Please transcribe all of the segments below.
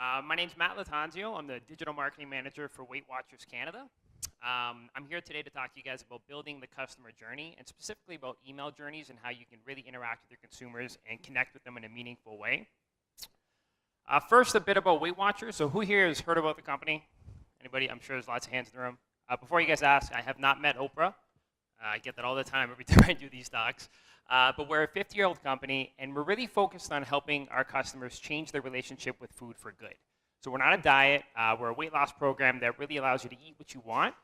My name's Matt Lattanzio. I'm the digital marketing manager for Weight Watchers Canada. I'm here today to talk to you guys about building the customer journey and specifically about email journeys and how you can really interact with your consumers and connect with them in a meaningful way. First, a bit about Weight Watchers. So who here has heard about the company? Anybody? I'm sure there's lots of hands in the room. Before you guys ask, I have not met Oprah. I get that all the time every time I do these talks. But we're a 50-year-old company, and we're really focused on helping our customers change their relationship with food for good. So we're not a diet. We're a weight loss program that really allows you to eat what you want.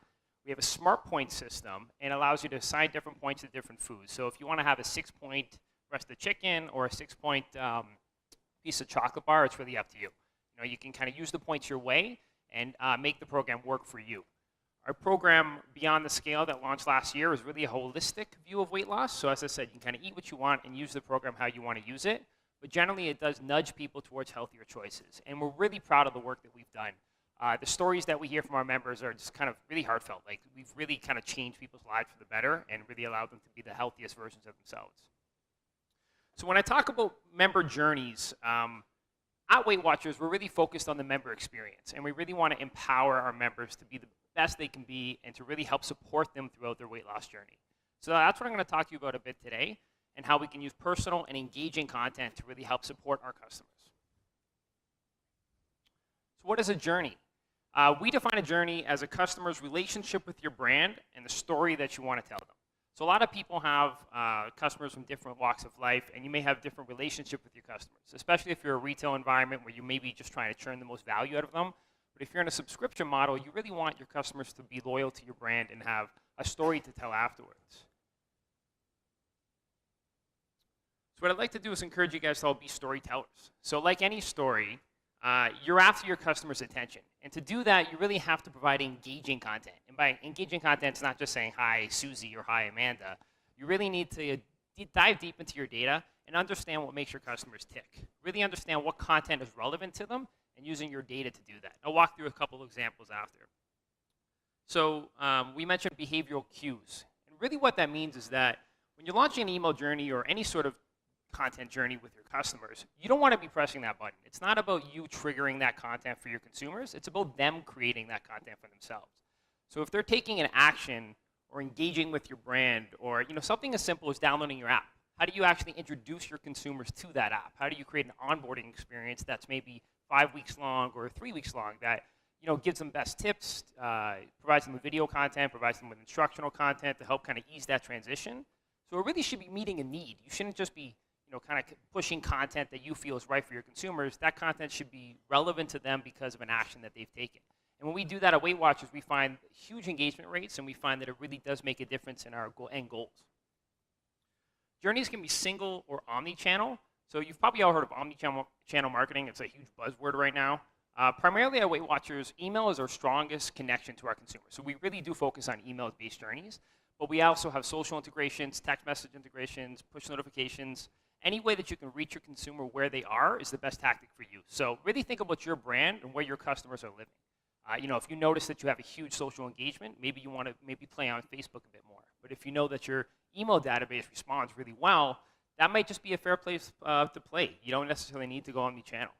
We have a smart point system and allows you to assign different points to different foods. So if you want to have a 6-point breast of chicken or a 6-point piece of chocolate bar, it's really up to you. You can kind of use the points your way and make the program work for you. Our program, Beyond the Scale, that launched last year, is really a holistic view of weight loss. So as I said, you can kind of eat what you want and use the program how you want to use it. But generally, it does nudge people towards healthier choices. And we're really proud of the work that we've done. The stories that we hear from our members are just kind of really heartfelt. Like, we've really kind of changed people's lives for the better and really allowed them to be the healthiest versions of themselves. So when I talk about member journeys, at Weight Watchers, we're really focused on the member experience. And we really want to empower our members to be the best they can be and to really help support them throughout their weight loss journey. So that's what I'm going to talk to you about a bit today, and how we can use personal and engaging content to really help support our customers. So what is a journey? We define a journey as a customer's relationship with your brand and the story that you want to tell them. So a lot of people have customers from different walks of life, and you may have different relationship with your customers, especially if you're a retail environment where you may be just trying to churn the most value out of them. But if you're in a subscription model, you really want your customers to be loyal to your brand and have a story to tell afterwards. So what I'd like to do is encourage you guys to all be storytellers. So like any story, you're after your customer's attention. And to do that, you really have to provide engaging content. And by engaging content, it's not just saying, hi, Susie, or hi, Amanda. You really need to dive deep into your data and understand what makes your customers tick. Really understand what content is relevant to them and using your data to do that. I'll walk through a couple of examples after. So we mentioned behavioral cues. And really what that means is that when you're launching an email journey or any sort of content journey with your customers, you don't want to be pressing that button. It's not about you triggering that content for your consumers. It's about them creating that content for themselves. So if they're taking an action or engaging with your brand, or something as simple as downloading your app, how do you actually introduce your consumers to that app? How do you create an onboarding experience that's maybe 5 weeks long or 3 weeks long that gives them best tips, provides them with video content, provides them with instructional content to help kind of ease that transition? So it really should be meeting a need. You shouldn't just be kind of pushing content that you feel is right for your consumers. That content should be relevant to them because of an action that they've taken. And when we do that at Weight Watchers, we find huge engagement rates, and we find that it really does make a difference in our end goals. Journeys can be single or omni-channel. So you've probably all heard of omni-channel marketing. It's a huge buzzword right now. Primarily at Weight Watchers, email is our strongest connection to our consumers. So we really do focus on email-based journeys. But we also have social integrations, text message integrations, push notifications. Any way that you can reach your consumer where they are is the best tactic for you. So really think about your brand and where your customers are living. If you notice that you have a huge social engagement, maybe you want to play on Facebook a bit more. But if you know that your email database responds really well, that might just be a fair place to play. You don't necessarily need to go omni-channel.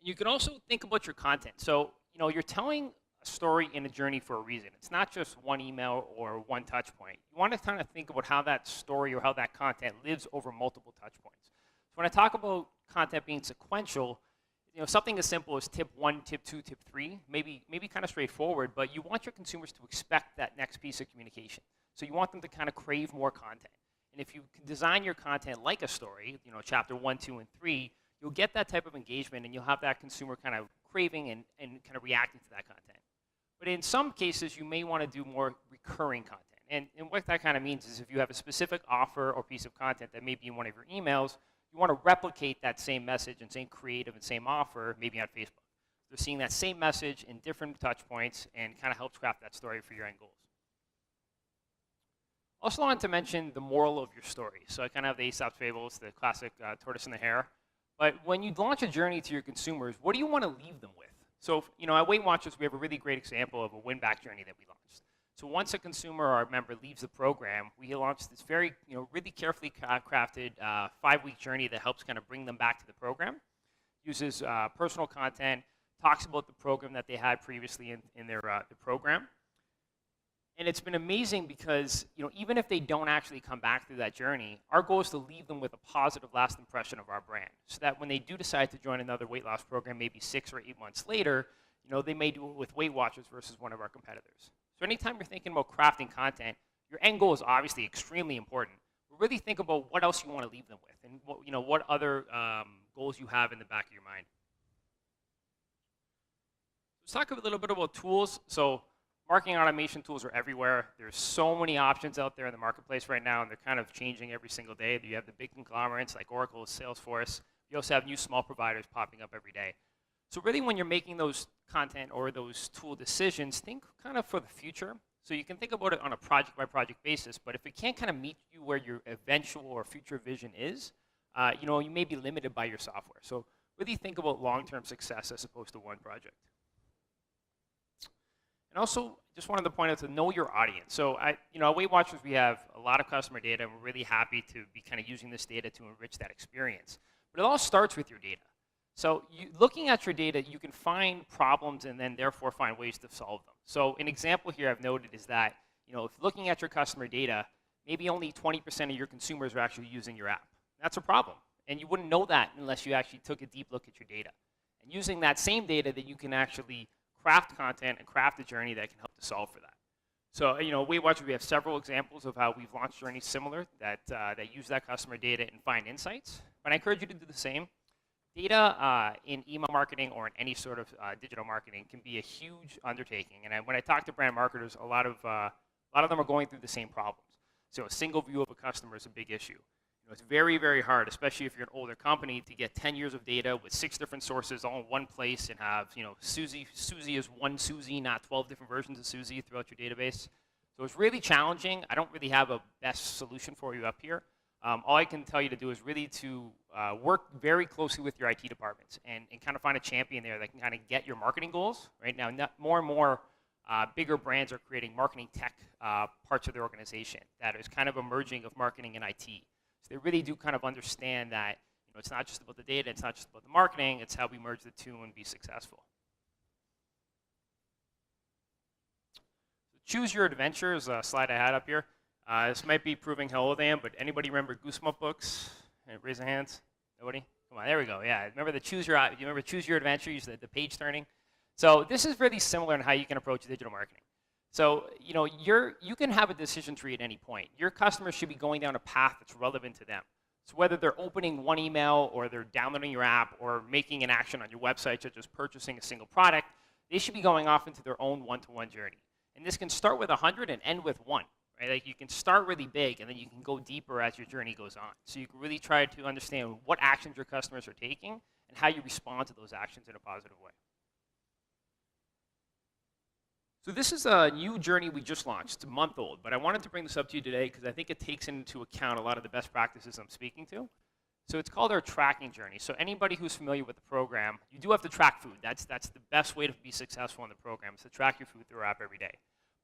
You can also think about your content. So you're telling a story in a journey for a reason. It's not just one email or one touch point. You want to kind of think about how that story or how that content lives over multiple touch points. So when I talk about content being sequential, something as simple as tip 1, tip 2, tip 3, maybe kind of straightforward, but you want your consumers to expect that next piece of communication. So you want them to kind of crave more content. And if you can design your content like a story, chapter 1, 2, and 3, you'll get that type of engagement, and you'll have that consumer kind of craving and kind of reacting to that content. But in some cases, you may want to do more recurring content. And what that kind of means is if you have a specific offer or piece of content that may be in one of your emails, you want to replicate that same message and same creative and same offer maybe on Facebook. They're seeing that same message in different touch points and kind of helps craft that story for your end goals. Also wanted to mention the moral of your story. So I kind of have the Aesop's fables, the classic tortoise and the hare. But when you launch a journey to your consumers, what do you want to leave them with? So, at Weight Watchers, we have a really great example of a win-back journey that we launched. So once a consumer or a member leaves the program, we launched this very, really carefully crafted 5-week journey that helps kind of bring them back to the program. uses personal content, talks about the program that they had previously in their the program. And it's been amazing because, even if they don't actually come back through that journey, our goal is to leave them with a positive last impression of our brand, so that when they do decide to join another weight loss program, maybe 6 or 8 months later, they may do it with Weight Watchers versus one of our competitors. So anytime you're thinking about crafting content, your end goal is obviously extremely important. But really think about what else you want to leave them with, and what other goals you have in the back of your mind. Let's talk a little bit about tools. So marketing automation tools are everywhere. There's so many options out there in the marketplace right now, and they're kind of changing every single day. You have the big conglomerates like Oracle, Salesforce. You also have new small providers popping up every day. So really, when you're making those content or those tool decisions, think kind of for the future. So you can think about it on a project-by-project basis, but if it can't kind of meet you where your eventual or future vision is, you may be limited by your software. So really think about long-term success as opposed to one project. And also, just wanted to point out to know your audience. So at Weight Watchers, we have a lot of customer data, and we're really happy to be kind of using this data to enrich that experience. But it all starts with your data. So looking at your data, you can find problems and then therefore find ways to solve them. So an example here I've noted is that, if looking at your customer data, maybe only 20% of your consumers are actually using your app. That's a problem. And you wouldn't know that unless you actually took a deep look at your data. And using that same data, that you can actually craft content and craft a journey that can help to solve for that. So, Weight Watchers, we have several examples of how we've launched journeys similar that use that customer data and find insights. But I encourage you to do the same. Data in email marketing or in any sort of digital marketing can be a huge undertaking. And when I talk to brand marketers, a lot of them are going through the same problems. So a single view of a customer is a big issue. It's very, very hard, especially if you're an older company, to get 10 years of data with 6 different sources all in one place and have, Susie is one Susie, not 12 different versions of Susie throughout your database. So it's really challenging. I don't really have a best solution for you up here. All I can tell you to do is really to work very closely with your IT departments and kind of find a champion there that can kind of get your marketing goals. Right now, more and more bigger brands are creating marketing tech parts of their organization that is kind of a merging of marketing and IT. So they really do kind of understand that it's not just about the data, it's not just about the marketing, it's how we merge the two and be successful. So choose your adventure is a slide I had up here. This might be proving how old I am, but anybody remember Goosebump books? Raise your hands. Nobody? Come on, there we go. Yeah, remember the choose your adventure, use the page turning. So this is really similar in how you can approach digital marketing. So you can have a decision tree at any point. Your customers should be going down a path that's relevant to them. So whether they're opening one email or they're downloading your app or making an action on your website, such as purchasing a single product, they should be going off into their own one-to-one journey. And this can start with 100 and end with 1. Right? Like you can start really big, and then you can go deeper as your journey goes on. So you can really try to understand what actions your customers are taking and how you respond to those actions in a positive way. So this is a new journey we just launched. It's a month old, but I wanted to bring this up to you today because I think it takes into account a lot of the best practices I'm speaking to. So it's called our tracking journey. So anybody who's familiar with the program, you do have to track food. That's the best way to be successful in the program, is to track your food through our app every day.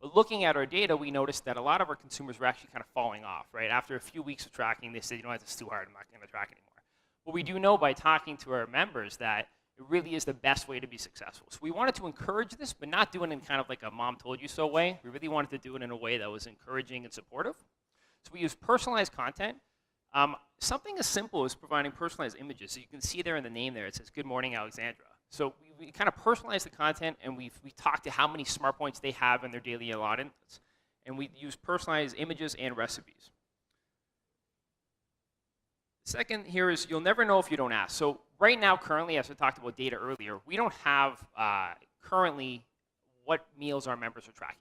But looking at our data, we noticed that a lot of our consumers were actually kind of falling off, right? After a few weeks of tracking, they said, it's too hard, I'm not going to track anymore. But we do know by talking to our members that it really is the best way to be successful. So we wanted to encourage this, but not do it in kind of like a mom told you so way. We really wanted to do it in a way that was encouraging and supportive. So we use personalized content. Something as simple as providing personalized images. So you can see there in the name there, it says, "Good morning, Alexandra." So we kind of personalize the content, and we talk to how many smart points they have in their daily allotments. And we use personalized images and recipes. The second here is you'll never know if you don't ask. So right now, currently, as I talked about data earlier, we don't have currently what meals our members are tracking.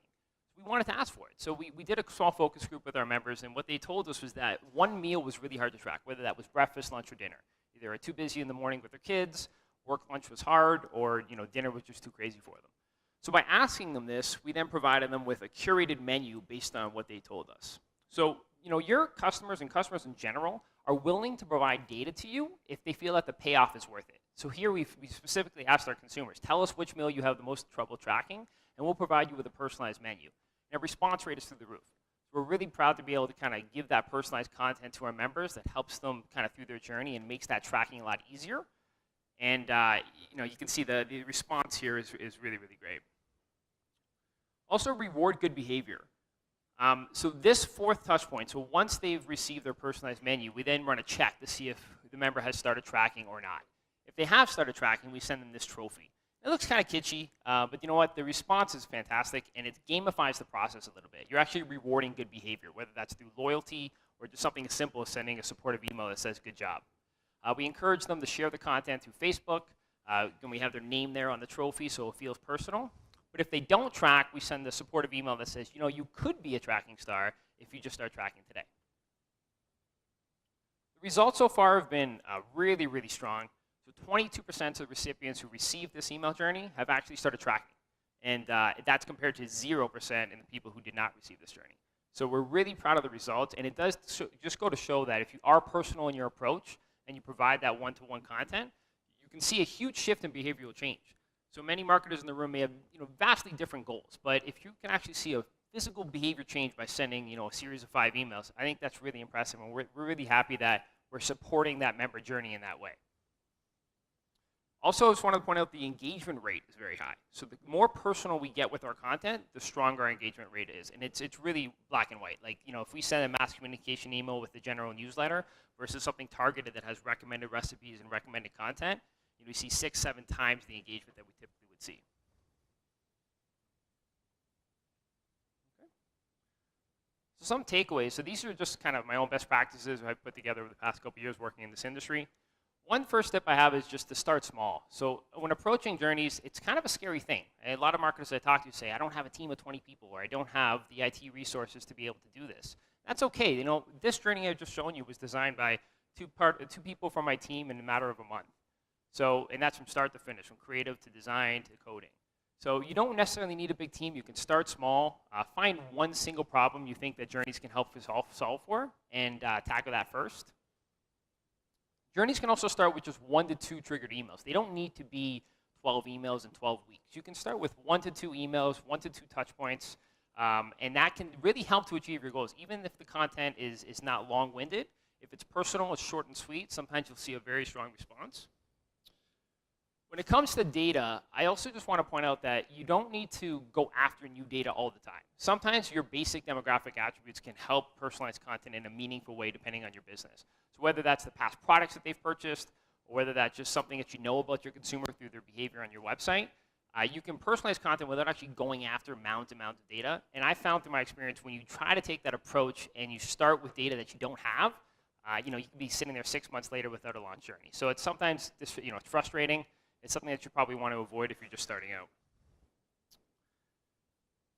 We wanted to ask for it. So we did a small focus group with our members, and what they told us was that one meal was really hard to track, whether that was breakfast, lunch, or dinner. Either they're too busy in the morning with their kids, work lunch was hard, or dinner was just too crazy for them. So by asking them this, we then provided them with a curated menu based on what they told us. So your customers and customers in general are willing to provide data to you if they feel that the payoff is worth it. So here we specifically asked our consumers, tell us which meal you have the most trouble tracking, and we'll provide you with a personalized menu. And our response rate is through the roof. We're really proud to be able to kind of give that personalized content to our members that helps them kind of through their journey and makes that tracking a lot easier. And you can see the response here is really, really great. Also reward good behavior. So this fourth touch point, so once they've received their personalized menu, we then run a check to see if the member has started tracking or not. If they have started tracking, we send them this trophy. It looks kind of kitschy, but you know what? The response is fantastic, and it gamifies the process a little bit. You're actually rewarding good behavior, whether that's through loyalty or just something as simple as sending a supportive email that says good job. We encourage them to share the content through Facebook, and we have their name there on the trophy so it feels personal. But if they don't track, we send the supportive email that says, you could be a tracking star if you just start tracking today. The results so far have been really, really strong. So 22% of recipients who received this email journey have actually started tracking. And that's compared to 0% in the people who did not receive this journey. So we're really proud of the results. And it does just go to show that if you are personal in your approach and you provide that one-to-one content, you can see a huge shift in behavioral change. So many marketers in the room may have vastly different goals. But if you can actually see a physical behavior change by sending a series of 5 emails, I think that's really impressive. And we're really happy that we're supporting that member journey in that way. Also, I just want to point out the engagement rate is very high. So the more personal we get with our content, the stronger our engagement rate is. And it's really black and white. Like, if we send a mass communication email with the general newsletter versus something targeted that has recommended recipes and recommended content, we see 6, 7 times the engagement that we typically would see. Okay. So some takeaways. So these are just kind of my own best practices I've put together over the past couple of years working in this industry. One first step I have is just to start small. So when approaching journeys, it's kind of a scary thing. A lot of marketers I talk to say, I don't have a team of 20 people, or I don't have the IT resources to be able to do this. That's okay. This journey I've just shown you was designed by two people from my team in a matter of a month. So, and that's from start to finish, from creative to design to coding. So you don't necessarily need a big team. You can start small, find one single problem you think that journeys can help solve for, and tackle that first. Journeys can also start with just 1 to 2 triggered emails. They don't need to be 12 emails in 12 weeks. You can start with 1 to 2 emails, 1 to 2 touch points, and that can really help to achieve your goals. Even if the content is not long-winded, if it's personal, it's short and sweet, sometimes you'll see a very strong response. When it comes to data, I also just want to point out that you don't need to go after new data all the time. Sometimes your basic demographic attributes can help personalize content in a meaningful way depending on your business. So whether that's the past products that they've purchased, or whether that's just something that you know about your consumer through their behavior on your website, you can personalize content without actually going after mounds and mounds of data. And I found through my experience, when you try to take that approach and you start with data that you don't have, you can be sitting there 6 months later without a launch journey. So it's sometimes it's frustrating. It's something that you probably want to avoid if you're just starting out.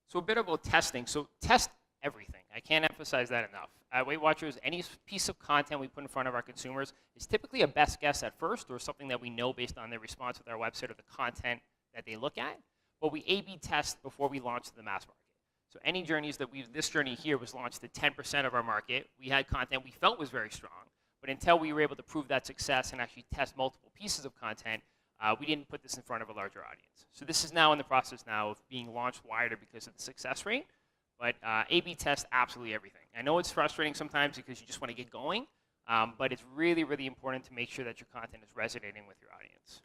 So a bit about testing. So test everything. I can't emphasize that enough. At Weight Watchers, any piece of content we put in front of our consumers is typically a best guess at first, or something that we know based on their response with our website or the content that they look at. But we A/B test before we launch to the mass market. So any journeys that this journey here was launched to 10% of our market. We had content we felt was very strong, but until we were able to prove that success and actually test multiple pieces of content, we didn't put this in front of a larger audience. So this is now in the process now of being launched wider because of the success rate, but A/B test absolutely everything. I know it's frustrating sometimes because you just want to get going, but it's really, really important to make sure that your content is resonating with your audience.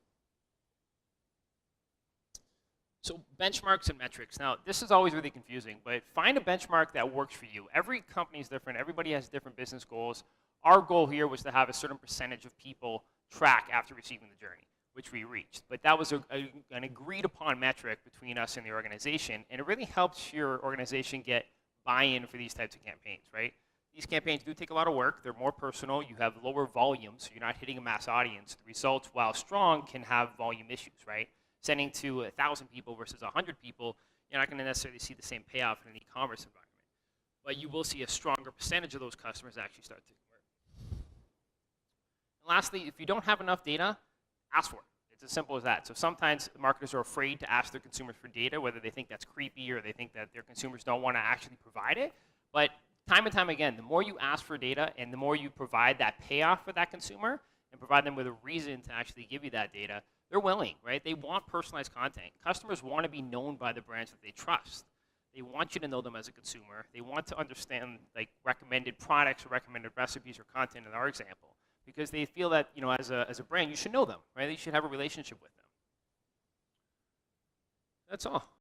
So benchmarks and metrics. Now, this is always really confusing, but find a benchmark that works for you. Every company is different. Everybody has different business goals. Our goal here was to have a certain percentage of people track after receiving the journey, which we reached. But that was an agreed upon metric between us and the organization, and it really helps your organization get buy-in for these types of campaigns, right? These campaigns do take a lot of work. They're more personal. You have lower volume, so you're not hitting a mass audience. The results, while strong, can have volume issues, right? Sending to 1,000 people versus 100 people, you're not going to necessarily see the same payoff in an e-commerce environment. But you will see a stronger percentage of those customers actually start to convert. And lastly, if you don't have enough data, ask for it. It's as simple as that. So sometimes marketers are afraid to ask their consumers for data, whether they think that's creepy or they think that their consumers don't want to actually provide it. But time and time again, the more you ask for data and the more you provide that payoff for that consumer and provide them with a reason to actually give you that data, they're willing, right? They want personalized content. Customers want to be known by the brands that they trust. They want you to know them as a consumer. They want to understand like recommended products or recommended recipes or content in our example. because they feel that, you know, as a brand, you should know them, right? You should have a relationship with them. That's all.